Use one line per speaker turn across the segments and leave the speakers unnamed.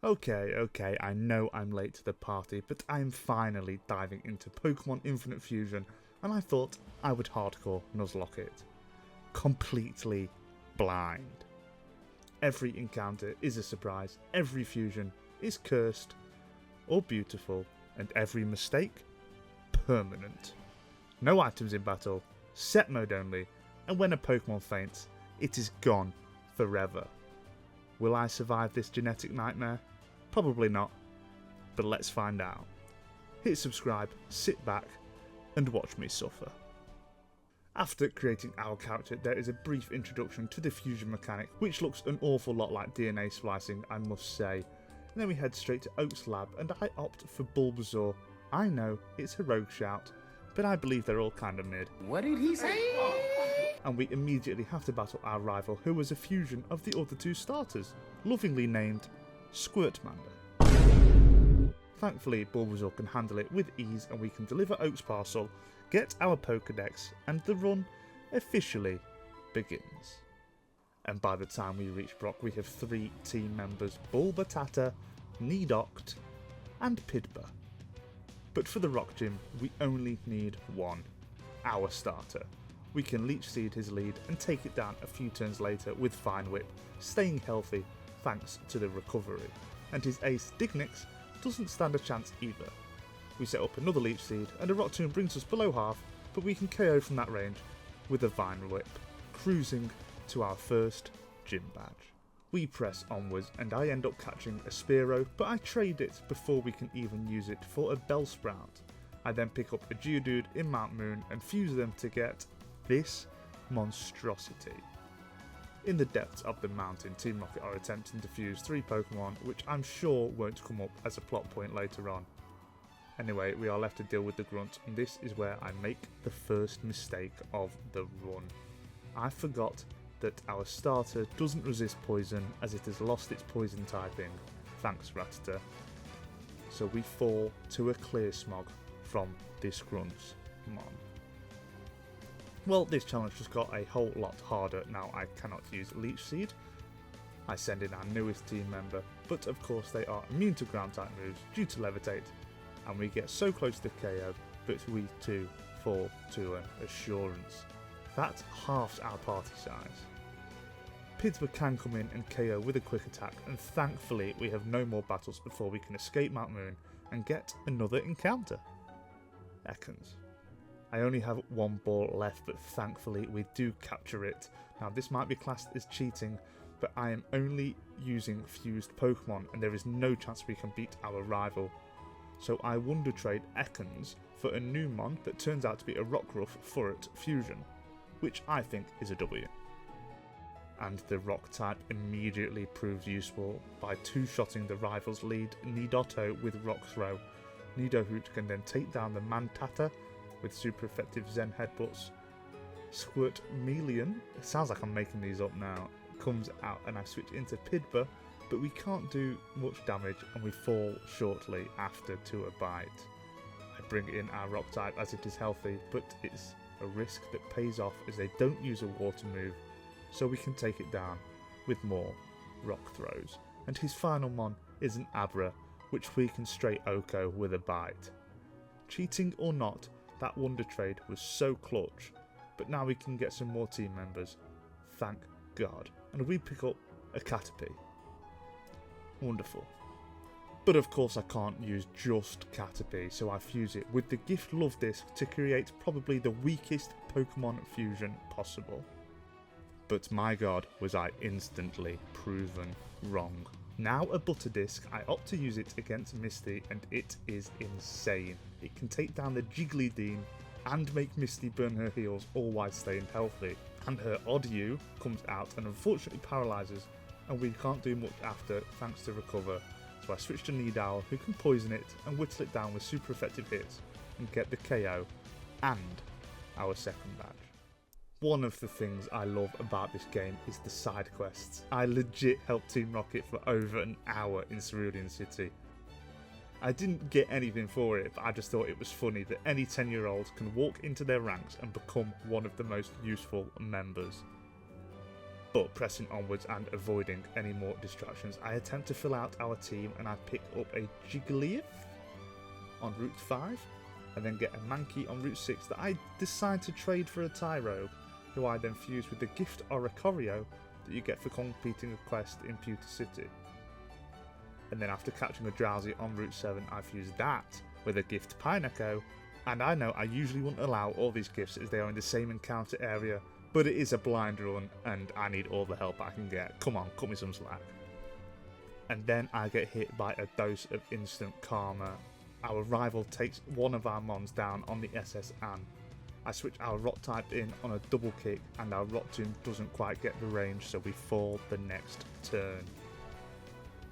Okay, I know I'm late to the party, but I am finally diving into Pokémon Infinite Fusion, and I thought I would hardcore Nuzlocke it. Completely blind. Every encounter is a surprise, every fusion is cursed or beautiful, and every mistake, permanent. No items in battle, set mode only, and when a Pokémon faints, it is gone forever. Will I survive this genetic nightmare? Probably not, but let's find out. Hit subscribe, sit back, and watch me suffer. After creating our character, there is a brief introduction to the fusion mechanic, which looks an awful lot like DNA splicing, I must say. And then we head straight to Oak's lab, and I opt for Bulbasaur. I know, it's a rogue shout, but I believe they're all kinda mid.
What did he say?
And we immediately have to battle our rival, who was a fusion of the other two starters, lovingly named Squirtmander. Thankfully, Bulbasaur can handle it with ease, and we can deliver Oak's parcel, get our Pokédex, and the run officially begins. And by the time we reach Brock, we have 3 team members: Bulbatata, Nidoct, and Pidba. But for the Rock Gym, we only need one: our starter. We can Leech Seed his lead and take it down a few turns later with Fine Whip, staying healthy thanks to the recovery. And his ace Dignix doesn't stand a chance either. We set up another Leech Seed and a Rock Tomb brings us below half, but we can KO from that range with a Vine Whip, cruising to our first gym badge. We press onwards and I end up catching a Spearow, but I trade it before we can even use it for a Bellsprout. I then pick up a Geodude in Mount Moon and fuse them to get this monstrosity. In the depths of the mountain, Team Rocket are attempting to fuse 3 Pokemon, which I'm sure won't come up as a plot point later on. Anyway, we are left to deal with the Grunt, and this is where I make the first mistake of the run. I forgot that our starter doesn't resist poison, as it has lost its poison typing, thanks Rattata. So we fall to a Clear Smog from this Grunt's Mon. Well, this challenge just got a whole lot harder now I cannot use Leech Seed. I send in our newest team member, but of course they are immune to ground type moves due to Levitate, and we get so close to KO, but we too fall to an Assurance. That halves our party size. Pidba can come in and KO with a quick attack, and thankfully we have no more battles before we can escape Mount Moon and get another encounter. Ekans. I only have 1 ball left, but thankfully we do capture it. Now this might be classed as cheating, but I am only using fused Pokemon and there is no chance we can beat our rival. So I wonder trade Ekans for a new Mon that turns out to be a Rockruff Furret fusion, which I think is a W. And the Rock type immediately proves useful by 2-shotting the rival's lead Nidotto with Rock Throw. Nidohoot can then take down the Mantata with super effective Zen Headbutts. Squirtmeleon, it sounds like I'm making these up now, comes out and I switch into Pidba, but we can't do much damage and we fall shortly after to a bite. I bring in our Rock type as it is healthy, but it's a risk that pays off as they don't use a water move, so we can take it down with more Rock Throws. And his final Mon is an Abra, which we can straight Oko with a bite. Cheating or not, that Wonder Trade was so clutch, but now we can get some more team members, thank God, and we pick up a Caterpie. Wonderful. But of course I can't use just Caterpie, so I fuse it with the Gift Love Disc to create probably the weakest Pokemon fusion possible. But my god, was I instantly proven wrong. Now a Butter Disc, I opt to use it against Misty and it is insane. It can take down the Jigglydean and make Misty burn her heals all while staying healthy. And her Oddyu comes out and unfortunately paralyses, and we can't do much after thanks to Recover. So I switch to Nidowl, who can poison it and whittle it down with super effective hits and get the KO and our second badge. One of the things I love about this game is the side quests. I legit helped Team Rocket for over an hour in Cerulean City. I didn't get anything for it, but I just thought it was funny that any 10-year-old can walk into their ranks and become one of the most useful members. But pressing onwards and avoiding any more distractions, I attempt to fill out our team and I pick up a Jigglypuff on Route 5 and then get a Mankey on Route 6 that I decide to trade for a Tyrogue, who I then fuse with the gift Oricorio that you get for completing a quest in Pewter City. And then after catching a Drowsy on Route 7, I fuse that with a gift Pineco, and I know I usually wouldn't allow all these gifts as they are in the same encounter area, but it is a blind run and I need all the help I can get. Come on, cut me some slack. And then I get hit by a dose of instant karma. Our rival takes one of our mons down on the SS Anne. I switch our rock type in on a double kick and our rock tomb doesn't quite get the range, so we fall the next turn.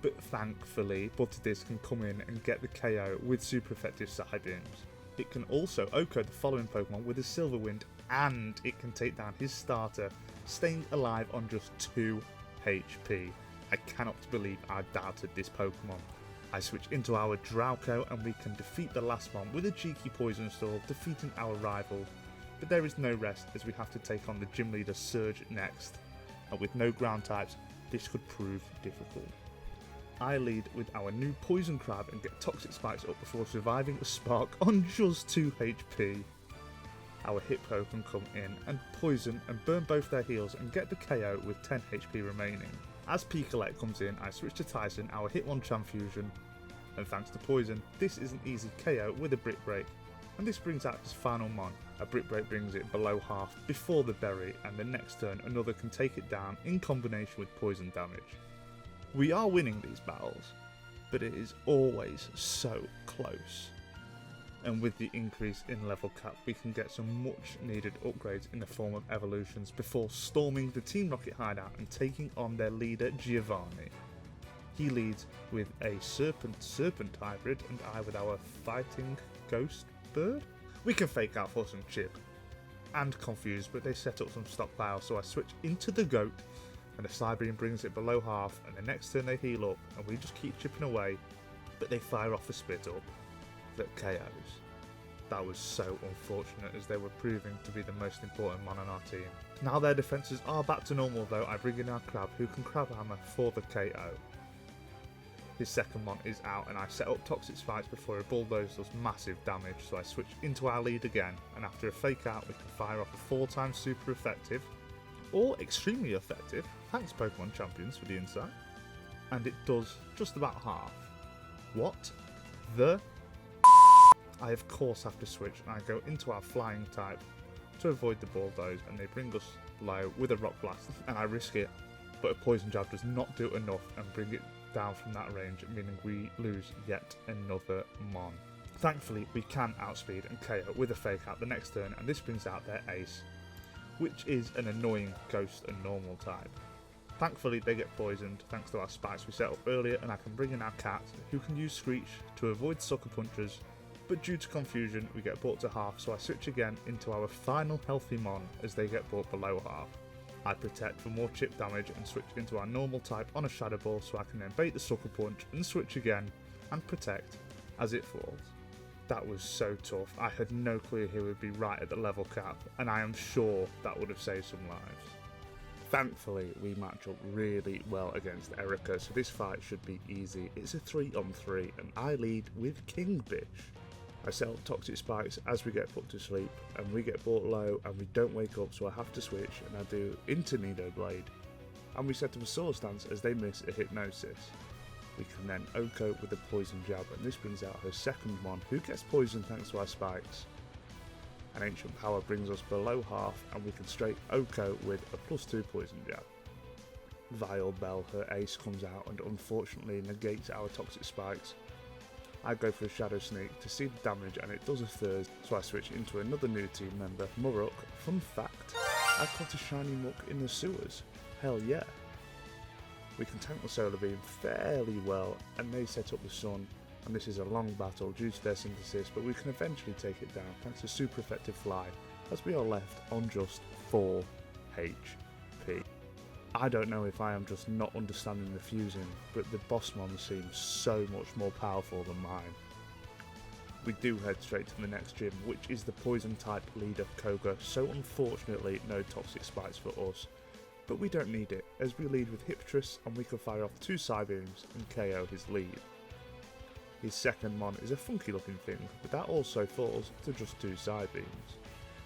But thankfully, Butterdisc can come in and get the KO with super effective side beams. It can also OHKO the following Pokemon with a Silver Wind, and it can take down his starter, staying alive on just 2 HP. I cannot believe I doubted this Pokemon. I switch into our Drowco and we can defeat the last one with a cheeky Poison Stall, defeating our rival. But there is no rest as we have to take on the Gym Leader Surge next, and with no ground types, this could prove difficult. I lead with our new Poison Crab and get Toxic Spikes up before surviving a Spark on just 2 HP. Our Hippo can come in and poison and burn both their heals and get the KO with 10 HP remaining. As Piccolette comes in, I switch to Tyson, our Hitmon Transfusion, and thanks to Poison, this is an easy KO with a Brick Break, and this brings out his final mon. A Brick Break brings it below half before the berry, and the next turn another can take it down in combination with poison damage. We are winning these battles, but it is always so close. And with the increase in level cap, we can get some much needed upgrades in the form of evolutions before storming the Team Rocket hideout and taking on their leader Giovanni. He leads with a Serpent hybrid and I with our Fighting Ghost Bird. We can fake out for some chip and confuse, but they set up some stockpile, so I switch into the Goat and the Cybeam brings it below half, and the next turn they heal up and we just keep chipping away, but they fire off a Spit Up that KOs. That was so unfortunate as they were proving to be the most important mon on our team. Now their defences are back to normal though, I bring in our Crab who can Crab Hammer for the KO. His second mon is out and I set up Toxic Spikes before a Bulldoze does massive damage, so I switch into our lead again, and after a fake out we can fire off a 4x super effective, or extremely effective, thanks Pokemon Champions for the insight, and it does just about half. What the? I of course have to switch and I go into our Flying type to avoid the Bulldoze, and they bring us low with a Rock Blast and I risk it, but a Poison Jab does not do enough and bring it down from that range, meaning we lose yet another mon. Thankfully we can outspeed and KO with a fake out the next turn, and this brings out their ace, which is an annoying Ghost and Normal type. Thankfully they get poisoned thanks to our spikes we set up earlier, and I can bring in our Cat who can use Screech to avoid Sucker Punches, but due to confusion we get brought to half, so I switch again into our final healthy mon as they get brought below half. I protect for more chip damage and switch into our normal type on a Shadow Ball, so I can then bait the Sucker Punch and switch again and protect as it falls. That was so tough. I had no clue he would be right at the level cap, and I am sure that would have saved some lives. Thankfully we match up really well against Erica, so this fight should be easy. It's a 3-on-3 and I lead with King Bish. I set up Toxic Spikes as we get put to sleep, and we get brought low and we don't wake up, so I have to switch and I do into Nido Blade, and we set up a Sword Stance as they miss a Hypnosis. We can then OHKO with a Poison Jab, and this brings out her second mon who gets poisoned thanks to our spikes. An Ancient Power brings us below half and we can straight OHKO with a +2 Poison Jab. Vile Bell, her ace, comes out and unfortunately negates our Toxic Spikes. I go for a Shadow Sneak to see the damage, and it does a third, so I switch into another new team member, Murok. Fun fact, I caught a shiny Muck in the sewers. Hell yeah. We can tank the Solar Beam fairly well, and they set up the Sun, and this is a long battle due to their synthesis, but we can eventually take it down thanks to super effective Fly, as we are left on just 4 HP. I don't know if I am just not understanding the fusing, but the boss mon seems so much more powerful than mine. We do head straight to the next gym, which is the poison type leader Koga, so unfortunately no Toxic Spikes for us, but we don't need it, as we lead with Hyptrus and we can fire off 2 Psybeams and KO his lead. His second mon is a funky looking thing, but that also falls to just 2 Psybeams.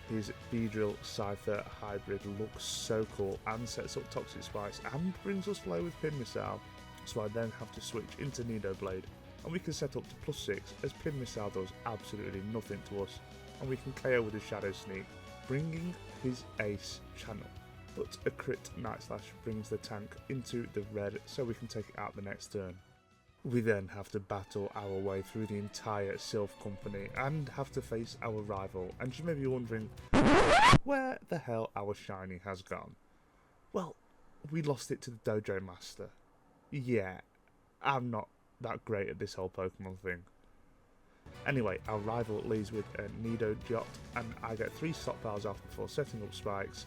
His Beedrill Scyther hybrid looks so cool and sets up Toxic Spikes and brings us low with Pin Missile, so I then have to switch into Nido Blade and we can set up to +6 as Pin Missile does absolutely nothing to us, and we can KO with a Shadow Sneak, bringing his ace channel. But a crit Night Slash brings the tank into the red so we can take it out the next turn. We then have to battle our way through the entire Sylph company and have to face our rival, and you may be wondering where the hell our shiny has gone. Well, we lost it to the Dojo Master. Yeah, I'm not that great at this whole Pokemon thing. Anyway, our rival leads with a Nido Jot and I get 3 stockpiles off before setting up spikes.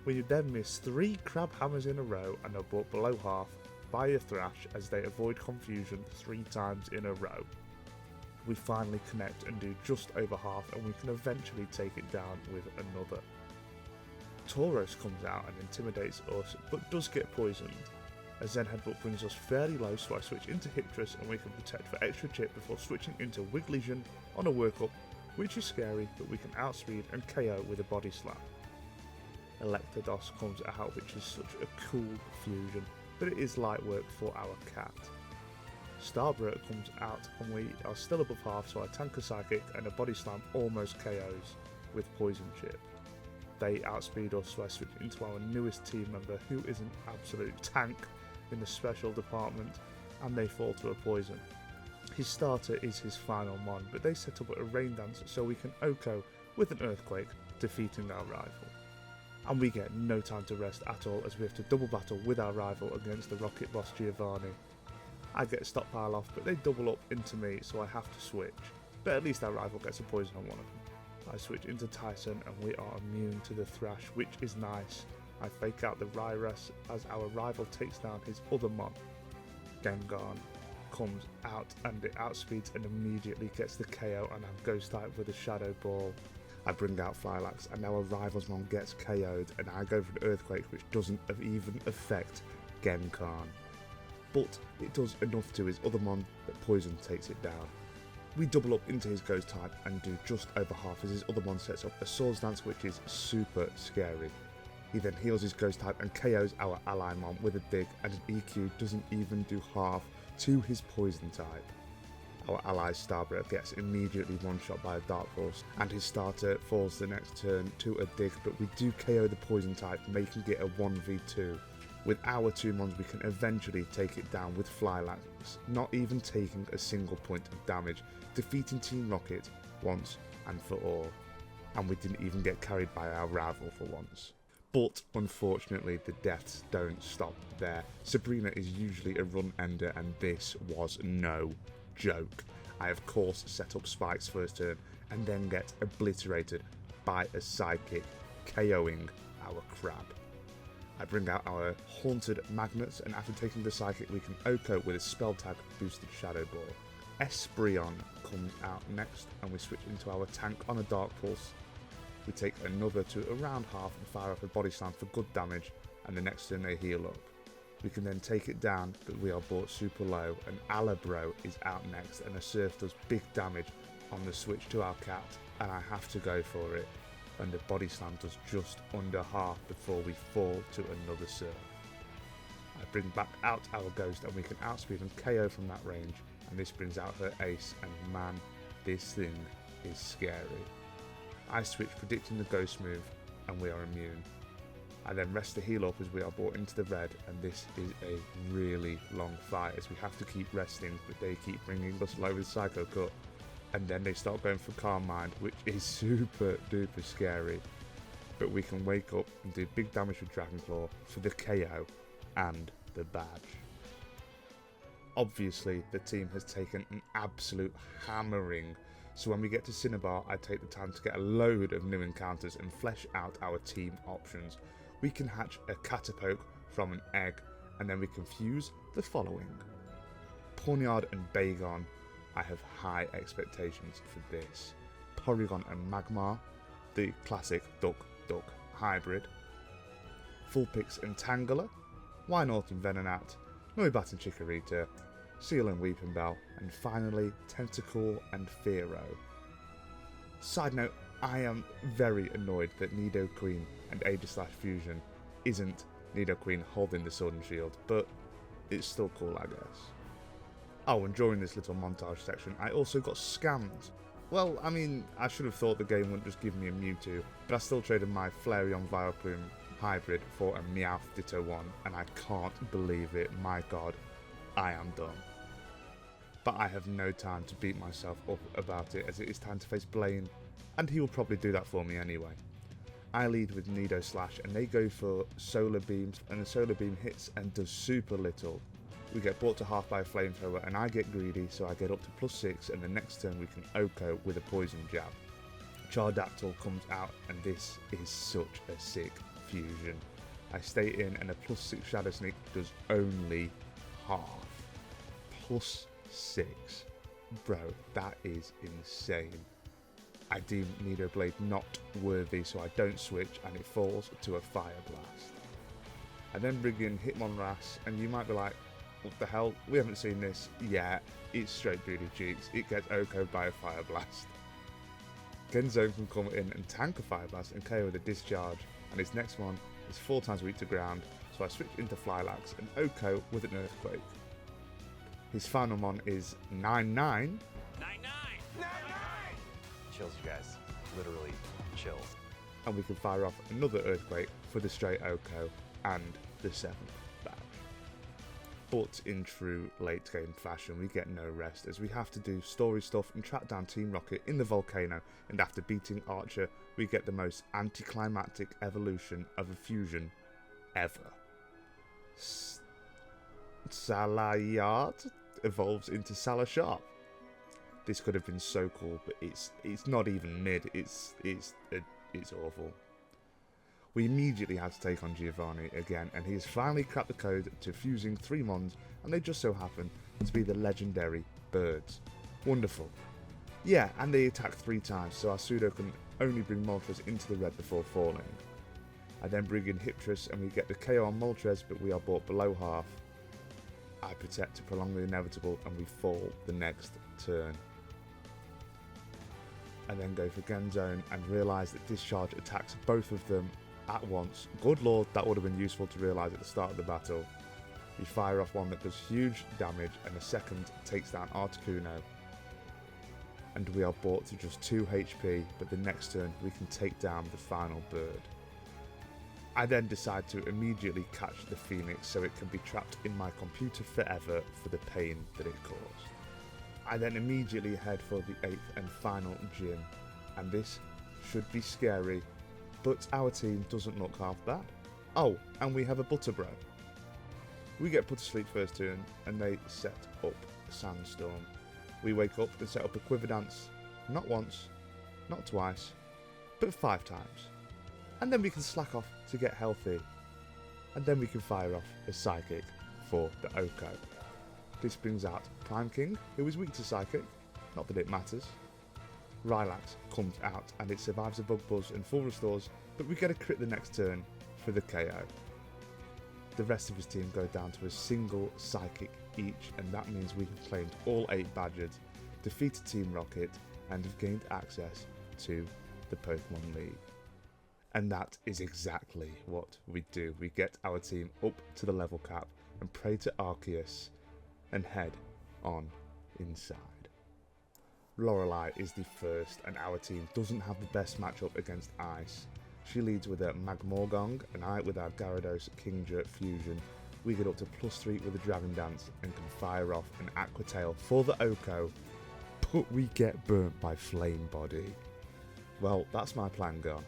We then miss 3 Crab Hammers in a row and are brought below half by a Thrash as they avoid confusion 3 times in a row. We finally connect and do just over half, and we can eventually take it down with another. Tauros comes out and intimidates us but does get poisoned. A Zen Headbutt brings us fairly low, so I switch into Hyptrus and we can protect for extra chip before switching into Wigglysion on a workup, which is scary, but we can outspeed and KO with a Body Slam. Electados comes out, which is such a cool fusion, but it is light work for our cat. Starbreak comes out and we are still above half, so I tank a Psychic and a Body Slam almost KOs with Poison Chip. They outspeed us, so I switch into our newest team member, who is an absolute tank in the special department, and they fall to a poison. His starter is his final mon, but they set up a Rain Dance so we can OHKO with an Earthquake, defeating our rival. And we get no time to rest at all, as we have to double battle with our rival against the Rocket Boss Giovanni. I get a stockpile off, but they double up into me, so I have to switch, but at least our rival gets a poison on one of them. I switch into Tyson and we are immune to the Thrash, which is nice. I fake out the Ryrus as our rival takes down his other mon. Gengar comes out and it outspeeds and immediately gets the KO, and I Ghost type with a Shadow Ball. I bring out Phylax and our rival's mon gets KO'd, and I go for an Earthquake which doesn't even affect Gengar. But it does enough to his other mon that Poison takes it down. We double up into his Ghost type and do just over half as his other mon sets up a Swords Dance, which is super scary. He then heals his Ghost type and KOs our ally mon with a Dig, and his EQ doesn't even do half to his Poison type. Our ally Starbreak gets immediately one-shot by a Dark Force, and his starter falls the next turn to a Dig, but we do KO the Poison type, making it a 1v2. With our 2 mons we can eventually take it down with Phylax, not even taking a single point of damage, defeating Team Rocket once and for all. And we didn't even get carried by our rival for once. But unfortunately the deaths don't stop there. Sabrina is usually a run ender and this was no joke. I of course set up spikes first turn and then get obliterated by a Psychic, KOing our crab. I bring out our Haunted Magnets, and after taking the Psychic we can OHKO with a Spell Tag boosted Shadow Ball. Espeon comes out next and we switch into our tank on a Dark Pulse. We take another to around half and fire off a Body Slam for good damage, and the next turn they heal up. We can then take it down, but we are brought super low, and Alabro is out next and a Surf does big damage on the switch to our cat, and I have to go for it, and the Body Slam does just under half before we fall to another Surf. I bring back out our Ghost and we can outspeed and KO from that range, and this brings out her Ace, and man, this thing is scary. I switch predicting the Ghost move and we are immune. I then rest to heal up as we are brought into the red, and this is a really long fight as we have to keep resting, but they keep bringing us low with Psycho Cut, and then they start going for Calm Mind, which is super duper scary, but we can wake up and do big damage with Dragon Claw for the KO and the badge. Obviously the team has taken an absolute hammering, so when we get to Cinnabar I take the time to get a load of new encounters and flesh out our team options. We can hatch a Catapoke from an egg, and then we can fuse the following. Pawniard and Bagon, I have high expectations for this. Porygon and Magmar, the classic Duck-Duck hybrid. Vulpix and Tangela, Wynaut and Venonat, Noibat and Chikorita, Seal and Weeping Bell, and finally Tentacool and Fearow. Side note, I am very annoyed that Nidoqueen and Aegislash Fusion isn't Nidoqueen holding the Sword and Shield, but it's still cool, I guess. Oh, and during this little montage section, I also got scammed. Well, I mean, I should have thought the game wouldn't just give me a Mewtwo, but I still traded my Flareon Vileplume hybrid for a Meowth Ditto 1, and I can't believe it. My god, I am done. But I have no time to beat myself up about it, as it is time to face Blaine, and he will probably do that for me anyway. I lead with Nido Slash, and they go for Solar Beams, and the Solar Beam hits and does super little. We get brought to half by a Flamethrower, and I get greedy, so I get up to +6, and the next turn we can OHKO with a Poison Jab. Chardaxel comes out, and this is such a sick fusion. I stay in, and a +6 Shadow Sneak does only half. +6. Bro, that is insane. I deem Nido Blade not worthy, so I don't switch, and it falls to a Fire Blast. I then bring in Hitmonrass, and you might be like, what the hell? We haven't seen this yet. It's straight booty cheeks. It gets OHKO'd by a Fire Blast. Genzone can come in and tank a Fire Blast and KO with a Discharge, and his next one is 4 times weak to ground, so I switch into Flylax and OHKO with an Earthquake. His final mon is 9-9.
Chills, you guys. Literally chills.
And we can fire off another Earthquake for the straight OHKO and the 7th badge. But in true late game fashion, we get no rest, as we have to do story stuff and track down Team Rocket in the volcano, and after beating Archer, we get the most anticlimactic evolution of a fusion ever. Salayard evolves into Salasharp. This could have been so cool, but it's not even mid. It's awful. We immediately had to take on Giovanni again, and he has finally cracked the code to fusing 3 mons, and they just so happen to be the legendary birds. Wonderful. Yeah, and they attack 3 times, so our pseudo can only bring Moltres into the red before falling. I then bring in Hiptrus, and we get the KO on Moltres, but we are brought below half. I protect to prolong the inevitable, and we fall the next turn. I then go for Genzone and realise that Discharge attacks both of them at once. Good lord, that would have been useful to realise at the start of the battle. We fire off one that does huge damage, and a second takes down Articuno. And we are brought to just 2 HP, but the next turn we can take down the final bird. I then decide to immediately catch the Phoenix so it can be trapped in my computer forever for the pain that it caused. I then immediately head for the 8th and final gym, and this should be scary, but our team doesn't look half bad. Oh, and we have a Butterbro. We get put to sleep first turn, and they set up Sandstorm. We wake up and set up a Quiver Dance, not once, not twice, but 5 times. And then we can slack off to get healthy, and then we can fire off a Psychic for the OHKO. This brings out Prime King, who is weak to Psychic, not that it matters. Rylax comes out and it survives a Bug Buzz and full restores, but we get a crit the next turn for the KO. The rest of his team go down to a single Psychic each, and that means we have claimed all 8 badges, defeated Team Rocket, and have gained access to the Pokemon League. And that is exactly what we do. We get our team up to the level cap and pray to Arceus and head on inside. Lorelei is the first, and our team doesn't have the best matchup against Ice. She leads with a Magmorgong, and I with our Gyarados Kingdra fusion. We get up to +3 with a Dragon Dance and can fire off an Aqua Tail for the OHKO, but we get burnt by Flame Body. Well, that's my plan gone.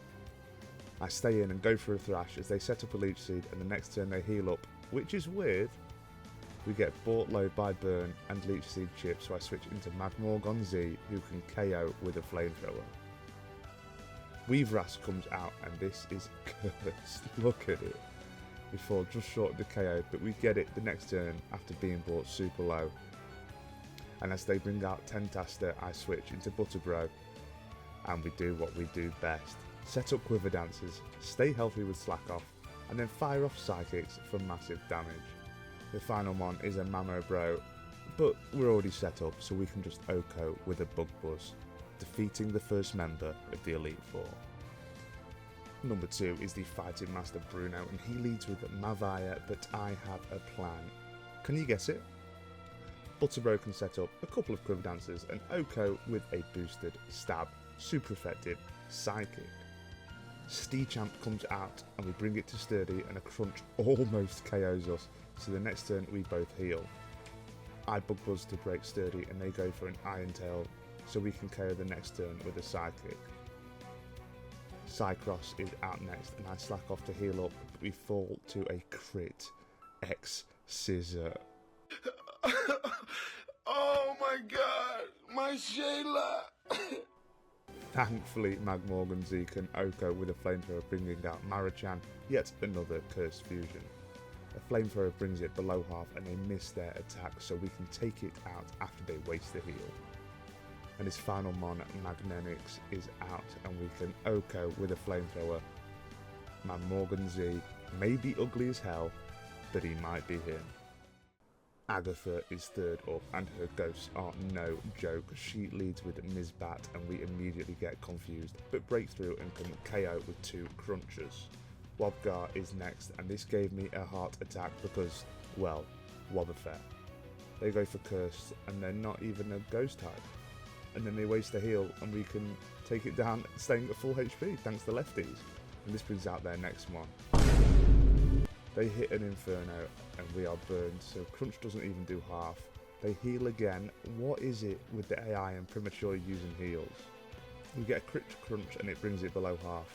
I stay in and go for a Thrash as they set up a Leech Seed, and the next turn they heal up, which is weird. We get bought low by Burn and Leech Seed Chip, so I switch into Magmorgon Z, who can KO with a Flamethrower. Weavras comes out, and this is cursed. Look at it. We fall just short of the KO, but we get it the next turn after being brought super low. And as they bring out Tentaster, I switch into Butterbro, and we do what we do best. Set up Quiver Dances, stay healthy with Slack Off, and then fire off psychics for massive damage. The final mon is a Mamo Bro, but we're already set up so we can just OHKO with a Bug Buzz, defeating the first member of the Elite Four. Number 2 is the Fighting Master Bruno, and he leads with Mavaya, but I have a plan. Can you guess it? Butterbro can set up a couple of Quiver Dancers and OHKO with a boosted Stab, super effective Psychic. Steechamp comes out and we bring it to Sturdy, and a Crunch almost KOs us, so the next turn we both heal. I Bug Buzz to break Sturdy and they go for an Iron Tail, so we can KO the next turn with a Psychic. Cycross is out next and I slack off to heal up, but we fall to a crit X Scissor.
Oh my god, my Shayla!
Thankfully, Magmorgan Z can OHKO with a flamethrower, bringing out Marachan, yet another cursed fusion. A flamethrower brings it below half and they miss their attack, so we can take it out after they waste the heal. And his final mon, Magnenix, is out and we can OHKO with a flamethrower. Magmorgan Z may be ugly as hell, but he might be him. Agatha is third up and her ghosts are no joke. She leads with Mizbat and we immediately get confused, but break through and can KO with 2 Crunchers. Wobgar is next and this gave me a heart attack because, well, Wobbuffet. They go for Curse and they're not even a ghost type. And then they waste a heal and we can take it down staying at full HP thanks to lefties. And this brings out their next one. They hit an Inferno and we are burned, so Crunch doesn't even do half. They heal again. What is it with the AI and premature using heals? We get a crit Crunch and it brings it below half.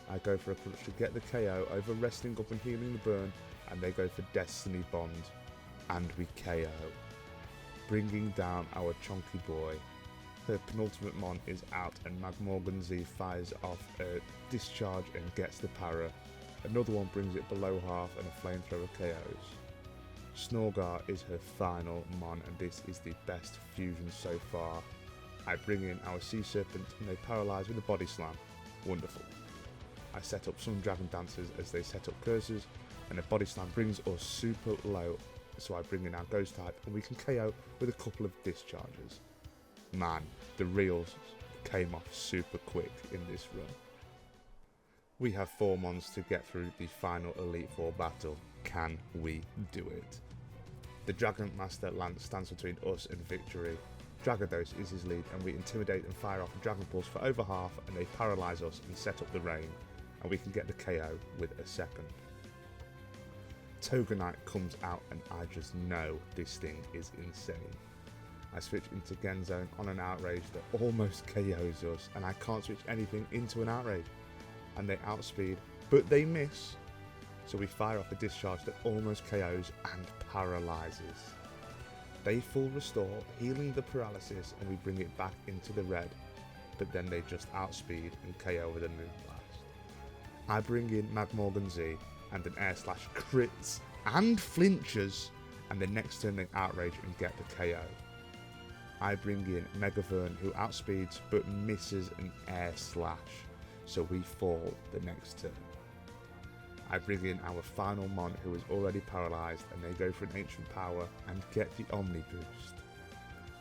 I go for a Crunch to get the KO over resting up and healing the burn, and they go for Destiny Bond and we KO, bringing down our chunky boy. Her penultimate mon is out and Magmorgan Z fires off a discharge and gets the para. Another one brings it below half and a flamethrower KOs. Snorgar is her final mon and this is the best fusion so far. I bring in our Sea Serpent and they paralyse with a Body Slam. Wonderful. I set up some Dragon Dancers as they set up curses, and a Body Slam brings us super low, so I bring in our Ghost type and we can KO with a couple of discharges. Man, the reels came off super quick in this run. We have 4 mons to get through the final Elite Four battle. Can we do it? The Dragon Master Lance stands between us and victory. Dragados is his lead and we intimidate and fire off a Dragon Pulse for over half and they paralyse us and set up the rain, and we can get the KO with a second. Togonite comes out and I just know this thing is insane. I switch into Genzone on an outrage that almost KOs us and I can't switch anything into an outrage. And they outspeed, but they miss. So we fire off a discharge that almost KOs and paralyzes. They full restore, healing the paralysis, and we bring it back into the red, but then they just outspeed and KO with a Moonblast. I bring in Magmorgan Z and an Air Slash crits and flinches, and the next turn they outrage and get the KO. I bring in Megavern who outspeeds but misses an Air Slash, so we fall the next turn. I bring in our final mon who is already paralysed and they go for an Ancient Power and get the Omni boost.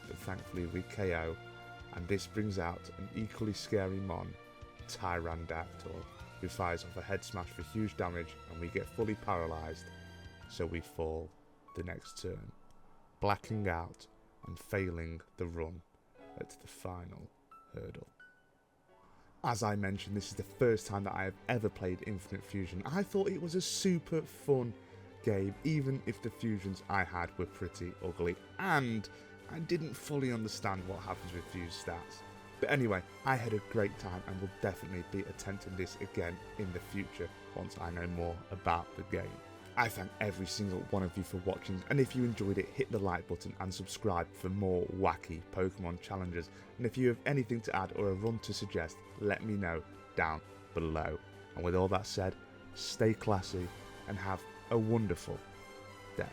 But thankfully we KO, and this brings out an equally scary mon, Tyrandactyl, who fires off a Head Smash for huge damage and we get fully paralysed, so we fall the next turn, blacking out and failing the run at the final hurdle. As I mentioned, this is the first time that I have ever played Infinite Fusion. I thought it was a super fun game, even if the fusions I had were pretty ugly, and I didn't fully understand what happens with fuse stats. But anyway, I had a great time and will definitely be attempting this again in the future once I know more about the game. I thank every single one of you for watching, and if you enjoyed it, hit the like button and subscribe for more wacky Pokemon challenges. And if you have anything to add or a run to suggest, let me know down below. And with all that said, stay classy and have a wonderful day.